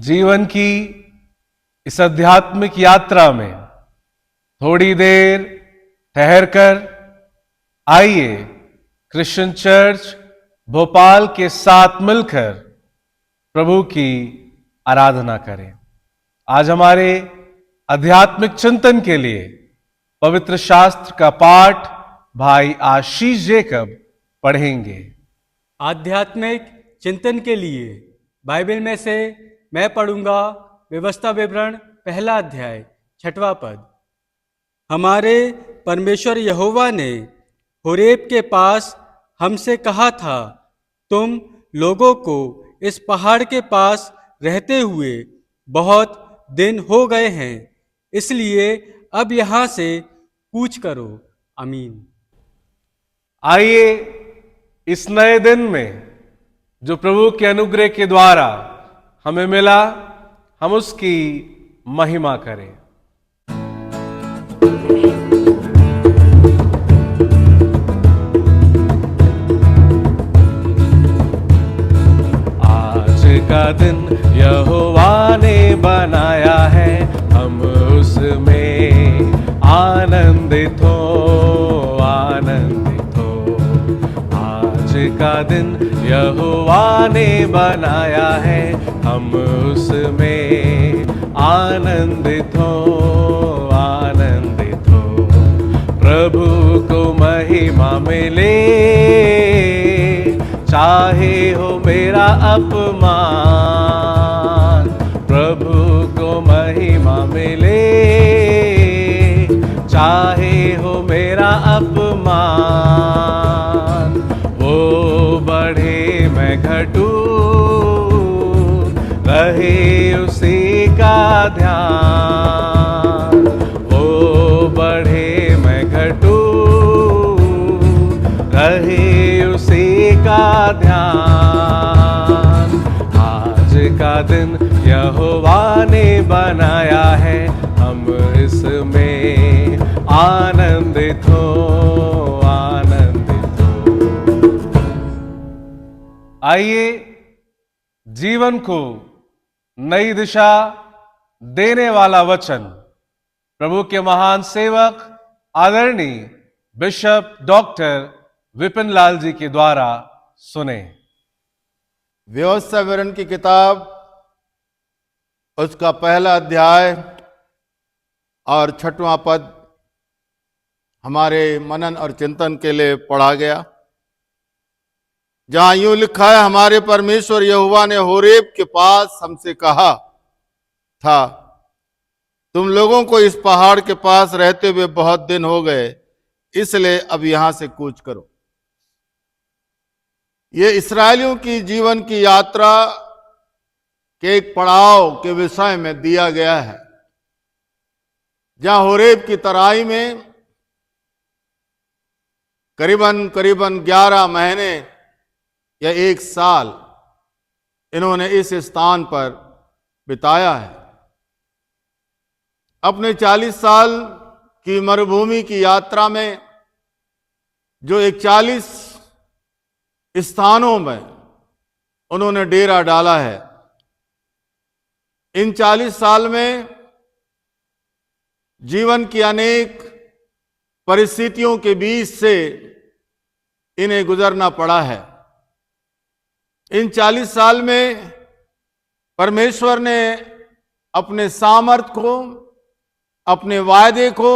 जीवन की इस आध्यात्मिक यात्रा में थोड़ी देर ठहरकर आइए क्रिश्चियन चर्च भोपाल के साथ मिलकर प्रभु की आराधना करें। आज हमारे आध्यात्मिक चिंतन के लिए पवित्र शास्त्र का पाठ भाई आशीष जेकब पढ़ेंगे। आध्यात्मिक चिंतन के लिए बाइबल में से मैं पढ़ूंगा व्यवस्था विवरण पहला अध्याय 6वां पद। हमारे परमेश्वर यहोवा ने होरेब के पास हमसे कहा था, तुम लोगों को इस पहाड़ के पास रहते हुए बहुत दिन हो गए हैं, इसलिए अब यहाँ से कूच करो। आमीन। आइए इस नए दिन में जो प्रभु के अनुग्रह के द्वारा हमें मिला, हम उसकी महिमा करें। आज का दिन यहोवा ने बनाया है, हम उसमें आनंदित हो, आनंदित हो। आज का दिन यहोवा ने बनाया है, हम उसमें आनंदित हो, आनंदित हो। प्रभु को महिमा मिले, चाहे हो मेरा अपमान। प्रभु को महिमा मिले, चाहे हो मेरा अपमान। वो बढ़े मैं घटूं, रहे उसी का ध्यान। वो बढ़े मैं घटूं, रहे उसी का ध्यान। आज का दिन यहोवा ने बनाया है, हम इसमें आनंदित हो, आनंदित हो। आइए जीवन को नई दिशा देने वाला वचन प्रभु के महान सेवक आदरणीय बिशप डॉक्टर विपिन लाल जी के द्वारा सुने। व्यवस्था विवरण की किताब, उसका पहला अध्याय और 6वां पद हमारे मनन और चिंतन के लिए पढ़ा गया, जहां यूं लिखा है, हमारे परमेश्वर यहोवा ने होरेब के पास हमसे कहा था, तुम लोगों को इस पहाड़ के पास रहते हुए बहुत दिन हो गए, इसलिए अब यहां से कूच करो। ये इस्राएलियों की जीवन की यात्रा के एक पड़ाव के विषय में दिया गया है, जहां होरेब की तराई में करीबन 11 महीने या 1 साल इन्होंने इस स्थान पर बिताया है। अपने 40 साल की मरुभूमि की यात्रा में जो एक 40 स्थानों में उन्होंने डेरा डाला है, इन 40 साल में जीवन की अनेक परिस्थितियों के बीच से इन्हें गुजरना पड़ा है। इन 40 साल में परमेश्वर ने अपने सामर्थ को, अपने वायदे को,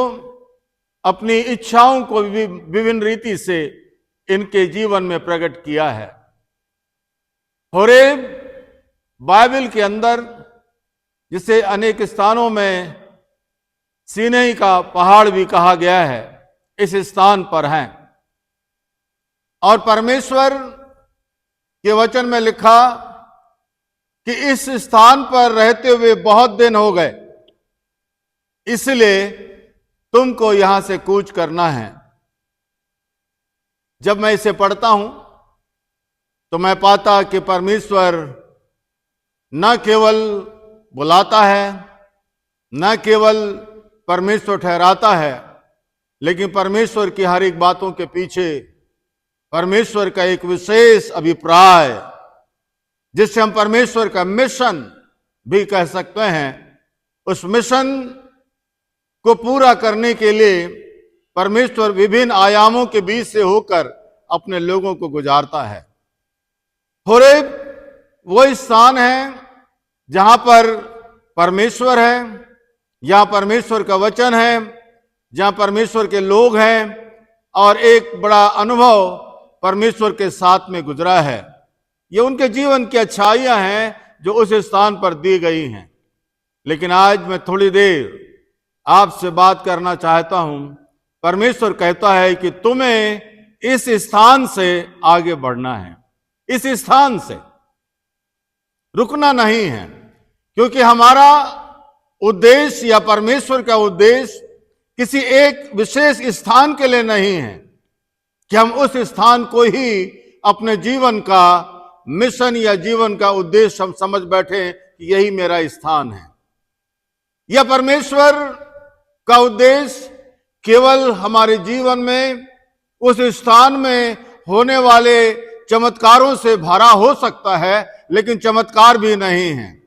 अपनी इच्छाओं को विभिन्न रीति से इनके जीवन में प्रकट किया है। होरेब बाइबल के अंदर, जिसे अनेक स्थानों में सीनै का पहाड़ भी कहा गया है, इस स्थान पर हैं। और परमेश्वर के वचन में लिखा कि इस स्थान पर रहते हुए बहुत दिन हो गए, इसलिए तुमको यहां से कूच करना है। जब मैं इसे पढ़ता हूं तो मैं पाता कि परमेश्वर न केवल बुलाता है, न केवल परमेश्वर ठहराता है, लेकिन परमेश्वर की हर एक बातों के पीछे परमेश्वर का एक विशेष अभिप्राय, जिससे हम परमेश्वर का मिशन भी कह सकते हैं, उस मिशन को पूरा करने के लिए परमेश्वर विभिन्न आयामों के बीच से होकर अपने लोगों को गुजारता है। होरेब वो स्थान है जहां पर परमेश्वर है, जहां परमेश्वर का वचन है, जहां परमेश्वर के लोग हैं, और एक बड़ा अनुभव परमेश्वर के साथ में गुजरा है। ये उनके जीवन की अच्छाइयां हैं जो उस स्थान पर दी गई हैं। लेकिन आज मैं थोड़ी देर आपसे बात करना चाहता हूं। परमेश्वर कहता है कि तुम्हें इस स्थान से आगे बढ़ना है, इस स्थान से रुकना नहीं है, क्योंकि हमारा उद्देश्य या परमेश्वर का उद्देश्य किसी एक विशेष स्थान के लिए नहीं है कि हम उस स्थान को ही अपने जीवन का मिशन या जीवन का उद्देश्य हम समझ बैठे कि यही मेरा स्थान है। यह परमेश्वर का उद्देश्य केवल हमारे जीवन में उस स्थान में होने वाले चमत्कारों से भरा हो सकता है, लेकिन चमत्कार भी नहीं है।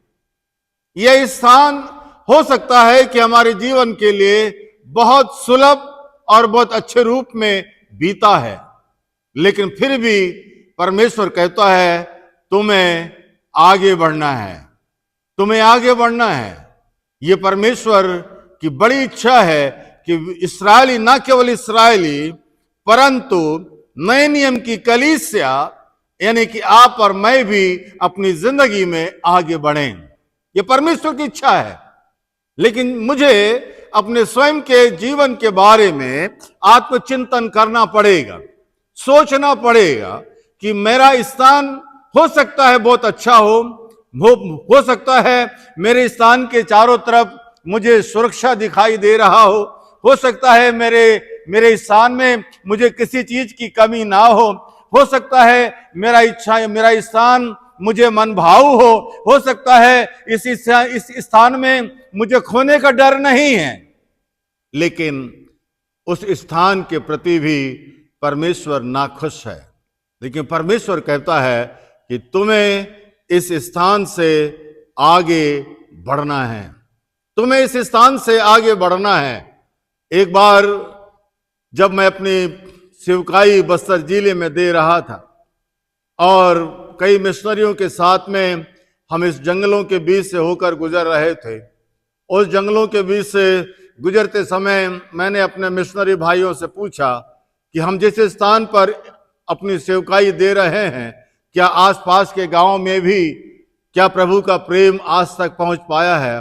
यह स्थान हो सकता है कि हमारे जीवन के लिए बहुत सुलभ और बहुत अच्छे रूप में बीता है, लेकिन फिर भी परमेश्वर कहता है तुम्हें आगे बढ़ना है, तुम्हें आगे बढ़ना है। यह परमेश्वर की बड़ी इच्छा है कि इस्राएली, न केवल इस्राएली परंतु नए नियम की कलीसिया यानी कि आप और मैं भी अपनी जिंदगी में आगे बढ़ें। यह परमेश्वर की इच्छा है। लेकिन मुझे अपने स्वयं के जीवन के बारे में आत्मचिंतन करना पड़ेगा, सोचना पड़ेगा कि मेरा स्थान हो सकता है बहुत अच्छा हो सकता है मेरे स्थान के चारों तरफ मुझे सुरक्षा दिखाई दे रहा हो सकता है मेरे स्थान में मुझे किसी चीज की कमी ना हो सकता है मेरा स्थान मुझे मनभाऊ हो सकता है इस स्थान में मुझे खोने का डर नहीं है। लेकिन उस स्थान के प्रति भी परमेश्वर नाखुश है। लेकिन परमेश्वर कहता है कि तुम्हें इस स्थान से आगे बढ़ना है, तुम्हें इस स्थान से आगे बढ़ना है। एक बार जब मैं अपनी सेवकाई बस्तर जिले में दे रहा था और कई मिशनरियों के साथ में हम इस जंगलों के बीच से होकर गुजर रहे थे, उस जंगलों के बीच से गुजरते समय मैंने अपने मिशनरी भाइयों से पूछा कि हम जिस स्थान पर अपनी सेवकाई दे रहे हैं, क्या आसपास के गांव में भी क्या प्रभु का प्रेम आज तक पहुंच पाया है?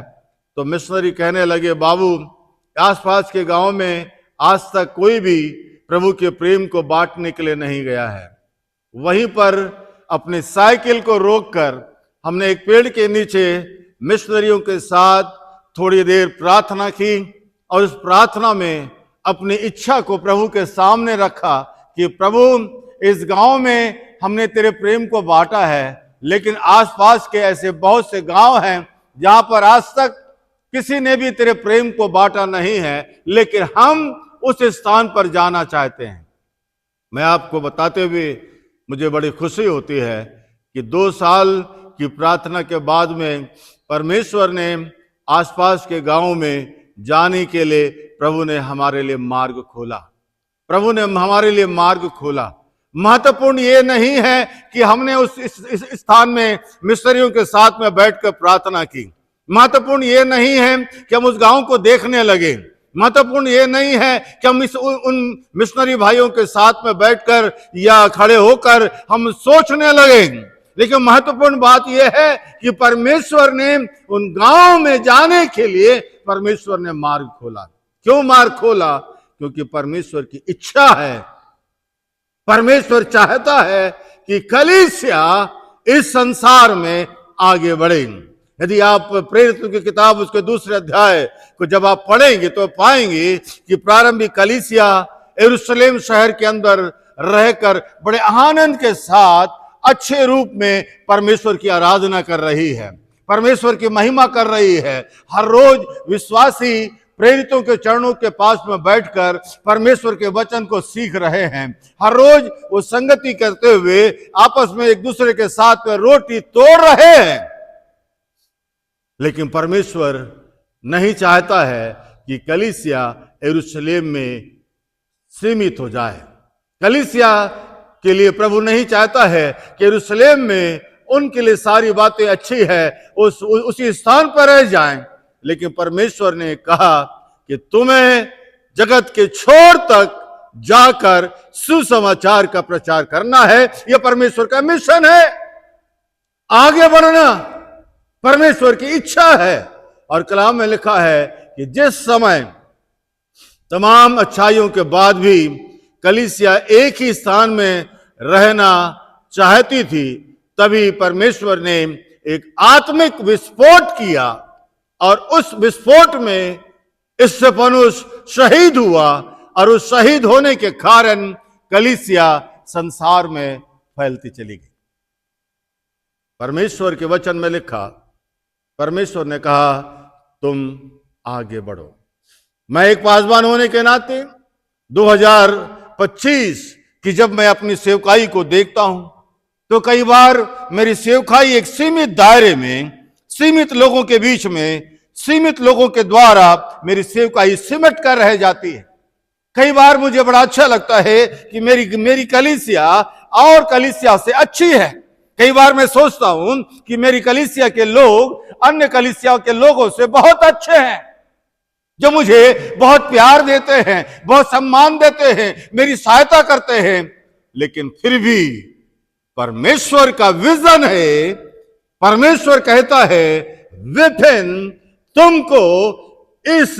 तो मिशनरी कहने लगे, बाबू आसपास के गांव में आज तक कोई भी प्रभु के प्रेम को बांटने के लिए नहीं गया है। वहीं पर अपनी साइकिल को रोककर हमने एक पेड़ के नीचे मिशनरियों के साथ थोड़ी देर प्रार्थना की और उस प्रार्थना में अपनी इच्छा को प्रभु के सामने रखा कि प्रभु इस गांव में हमने तेरे प्रेम को बांटा है, लेकिन आसपास के ऐसे बहुत से गांव हैं जहां पर आज तक किसी ने भी तेरे प्रेम को बांटा नहीं है, लेकिन हम उस स्थान पर जाना चाहते हैं। मैं आपको बताते हुए मुझे बड़ी खुशी होती है कि 2 साल की प्रार्थना के बाद में परमेश्वर ने आसपास के गांवों में जाने के लिए प्रभु ने हमारे लिए मार्ग खोला। प्रभु ने हमारे लिए मार्ग खोला। महत्वपूर्ण ये नहीं है कि हमने इस स्थान में मिशनरियों के साथ में बैठकर प्रार्थना की। महत्वपूर्ण ये नहीं है कि हम उस गांव को देखने लगे। महत्वपूर्ण ये नहीं है कि हम उन मिशनरी भाइयों के साथ में बैठकर या खड़े होकर हम सोचने लगे। लेकिन महत्वपूर्ण बात यह है कि परमेश्वर ने उन गांव में जाने के लिए परमेश्वर ने मार्ग खोला। क्यों मार्ग खोला? क्योंकि परमेश्वर की इच्छा है, परमेश्वर चाहता है कि कलीसिया इस संसार में आगे बढ़े। यदि आप प्रेरितों की किताब उसके 2 अध्याय को जब आप पढ़ेंगे तो पाएंगे कि प्रारंभिक कलीसिया यरूशलेम शहर के अंदर रहकर बड़े आनंद के साथ अच्छे रूप में परमेश्वर की आराधना कर रही है, परमेश्वर की महिमा कर रही है। हर रोज विश्वासी प्रेरितों के चरणों के पास में बैठकर परमेश्वर के वचन को सीख रहे हैं। हर रोज वो संगति करते हुए आपस में एक दूसरे के साथ में रोटी तोड़ रहे हैं। लेकिन परमेश्वर नहीं चाहता है कि कलीसिया यरूशलेम में सीमित हो जाए। कलीसिया के लिए प्रभु नहीं चाहता है कि यरूशलेम में उनके लिए सारी बातें अच्छी है, उसी स्थान पर रह जाएं। लेकिन परमेश्वर ने कहा कि तुम्हें जगत के छोर तक जाकर सुसमाचार का प्रचार करना है। यह परमेश्वर का मिशन है। आगे बढ़ना परमेश्वर की इच्छा है। और कलाम में लिखा है कि जिस समय तमाम अच्छाइयों के बाद भी कलीसिया एक ही स्थान में रहना चाहती थी, तभी परमेश्वर ने एक आत्मिक विस्फोट किया और उस विस्फोट में स्तेफानुस शहीद हुआ और उस शहीद होने के कारण कलीसिया संसार में फैलती चली गई। परमेश्वर के वचन में लिखा, परमेश्वर ने कहा तुम आगे बढ़ो। मैं एक पासवान होने के नाते 2025 की जब मैं अपनी सेवकाई को देखता हूं तो कई बार मेरी सेवकाई एक सीमित दायरे में, सीमित लोगों के बीच में, सीमित लोगों के द्वारा मेरी सेवकाई सिमट कर रह जाती है। कई बार मुझे बड़ा अच्छा लगता है कि मेरी कलीसिया और कलीसिया से अच्छी है। कई बार मैं सोचता हूं कि मेरी कलीसिया के लोग अन्य कलीसियाओं के लोगों से बहुत अच्छे हैं, जो मुझे बहुत प्यार देते हैं, बहुत सम्मान देते हैं, मेरी सहायता करते हैं। लेकिन फिर भी परमेश्वर का विजन है, परमेश्वर कहता है विपिन तुमको इस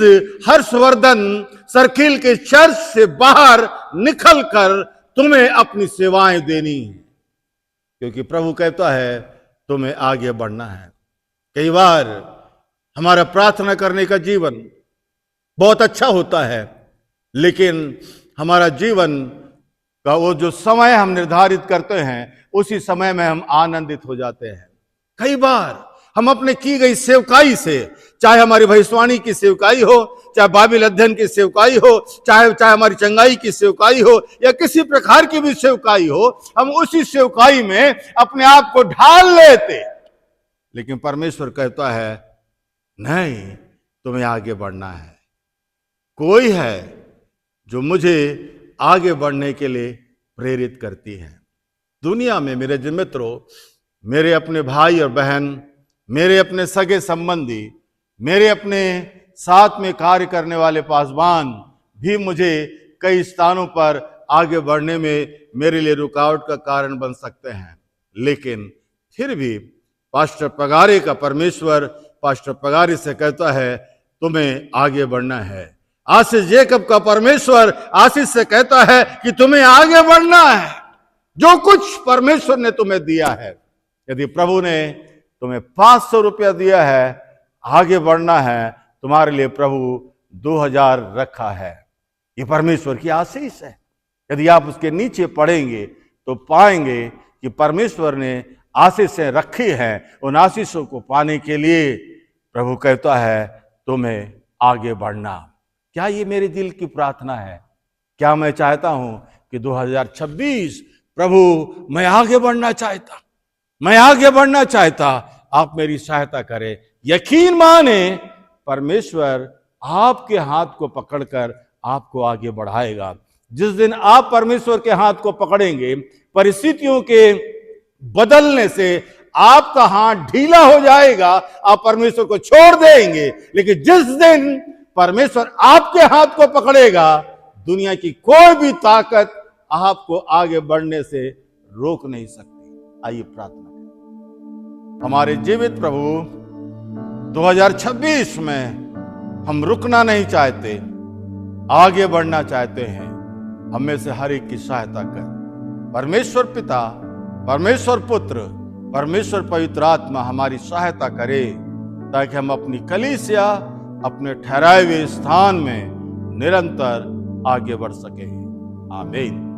हर्षवर्धन सर्किल के चर्च से बाहर निकलकर तुम्हें अपनी सेवाएं देनी है, क्योंकि प्रभु कहता है तुम्हें आगे बढ़ना है। कई बार हमारा प्रार्थना करने का जीवन बहुत अच्छा होता है, लेकिन हमारा जीवन का वो जो समय हम निर्धारित करते हैं उसी समय में हम आनंदित हो जाते हैं। कई बार हम अपने की गई सेवकाई से, चाहे हमारी भविष्यवाणी की सेवकाई हो, चाहे बाइबल अध्ययन की सेवकाई हो, चाहे हमारी चंगाई की सेवकाई हो, या किसी प्रकार की भी सेवकाई हो, हम उसी सेवकाई में अपने आप को ढाल लेते। लेकिन परमेश्वर कहता है नहीं, तुम्हें आगे बढ़ना है। कोई है जो मुझे आगे बढ़ने के लिए प्रेरित करती है। दुनिया में मेरे मित्रों, मेरे अपने भाई और बहन, मेरे अपने सगे संबंधी, मेरे अपने साथ में कार्य करने वाले पासवान भी मुझे कई स्थानों पर आगे बढ़ने में मेरे लिए रुकावट का कारण बन सकते हैं। लेकिन फिर भी पास्टर पगारे का परमेश्वर पास्टर पगारे से कहता है तुम्हें आगे बढ़ना है। आशीष जेकब का परमेश्वर आशीष से कहता है कि तुम्हें आगे बढ़ना है। जो कुछ परमेश्वर ने तुम्हें दिया है, यदि प्रभु ने तुम्हें 500 रुपया दिया है, आगे बढ़ना है, तुम्हारे लिए प्रभु 2000 रखा है। ये परमेश्वर की आशीष है। यदि आप उसके नीचे पढ़ेंगे तो पाएंगे कि परमेश्वर ने आशीषें रखी हैं। उन आशीषों को पाने के लिए प्रभु कहता है तुम्हें आगे बढ़ना। क्या ये मेरे दिल की प्रार्थना है? क्या मैं चाहता हूं कि 2026 प्रभु मैं आगे बढ़ना चाहता, मैं आगे बढ़ना चाहता, आप मेरी सहायता करें। यकीन माने परमेश्वर आपके हाथ को पकड़कर आपको आगे बढ़ाएगा। जिस दिन आप परमेश्वर के हाथ को पकड़ेंगे, परिस्थितियों के बदलने से आपका हाथ ढीला हो जाएगा, आप परमेश्वर को छोड़ देंगे। लेकिन जिस दिन परमेश्वर आपके हाथ को पकड़ेगा, दुनिया की कोई भी ताकत आपको आगे बढ़ने से रोक नहीं सकती। आइए प्रार्थना करें। हमारे जीवित प्रभु, 2026 में हम रुकना नहीं चाहते, आगे बढ़ना चाहते हैं। हमें से हर एक की सहायता कर। परमेश्वर पिता, परमेश्वर पुत्र, परमेश्वर पवित्र आत्मा हमारी सहायता करे, ताकि हम अपनी कलीसिया अपने ठहराए हुए स्थान में निरंतर आगे बढ़ सके। आमीन।